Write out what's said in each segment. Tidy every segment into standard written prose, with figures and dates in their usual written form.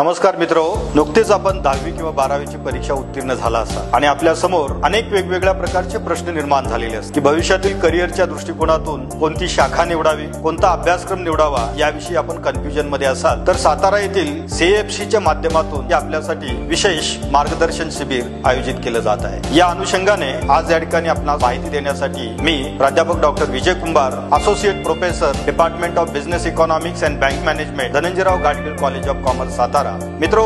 नमस्कार मित्रो, नुकतेच आपण 10वी किंवा 12वीची परीक्षा उत्तीर्ण झाला असाल आणि आपल्या समोर अनेक वेगवेगळ्या प्रकारचे प्रश्न निर्माण झालेले असतात की भविष्यातील करिअरच्या दृष्टिकोनातून कोणती शाखा निवडावी, कोणता अभ्यासक्रम निवडावा याविषयी आपण कन्फ्युजन मध्ये असाल तर सातारा येथील सीएफसीच्या माध्यमातून आपल्यासाठी विशेष मार्गदर्शन शिबिर आयोजित केले जात आहे। या अनुषंगाने आज या ठिकाणी आपणास माहिती देण्यासाठी मी प्राध्यापक doctor Vijay Kumbhar, associate professor, department of business economics and bank management, Dhananjayrao Gadgil college of commerce Satara. मित्रो,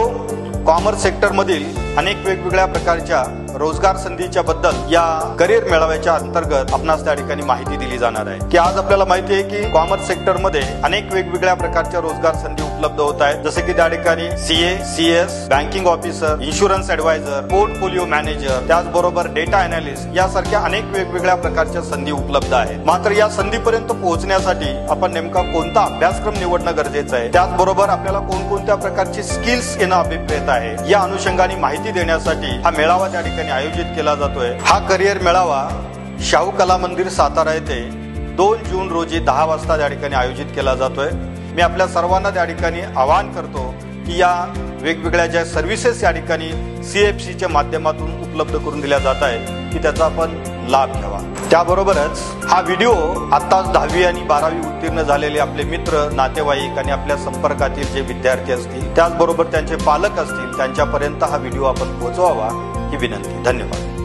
कॉमर्स सेक्टर मधील अनेक वेगवेगळ्या प्रकारच्या रोजगार संधीच्या बद्दल या करिअर मेळाव्याच्या अंतर्गत आपणास त्या ठिकाणी माहिती दिली जाणार आहे की आज आपल्याला माहिती आहे की कॉमर्स सेक्टर मध्ये अनेक वेगवेगळ्या प्रकारच्या रोजगार संधी उपलब्ध होत आहेत, जसे की त्या ठिकाणी CA, CS, banking officer, insurance adviser, portfolio manager, त्याचबरोबर डेटा अनालिस्ट यासारख्या अनेक वेगवेगळ्या प्रकारच्या संधी उपलब्ध आहेत। मात्र या संधीपर्यंत पोहोचण्यासाठी आपण नेमका कोणता अभ्यासक्रम निवडणं गरजेचं आहे, त्याचबरोबर आपल्याला कोणकोणत्या प्रकारची स्किल्स येणं अभिप्रेत आहे, या अनुषंगाने माहिती देण्यासाठी हा मेळावा त्या ठिकाणी आयोजित केला जातोय। हा करिअर मेळावा शाहू कला मंदिर सातारा येथे 2 जून रोजी 10 वाजता त्या ठिकाणी आयोजित केला जातोय। मी आपल्या सर्वांना त्या ठिकाणी आवाहन करतो की या वेगवेगळ्या ज्या सर्व्हिसेस या ठिकाणी सीएफसीच्या माध्यमातून उपलब्ध करून दिल्या जात आहेत की त्याचा आपण लाभ घ्यावा। त्याबरोबरच हा व्हिडिओ आताच 10वी आणि 12वी उत्तीर्ण झालेले आपले मित्र, नातेवाईक आणि आपल्या संपर्कातील जे विद्यार्थी असतील, त्याचबरोबर त्यांचे पालक असतील, त्यांच्यापर्यंत हा व्हिडिओ आपण पोहोचवावा ही विनंती। धन्यवाद।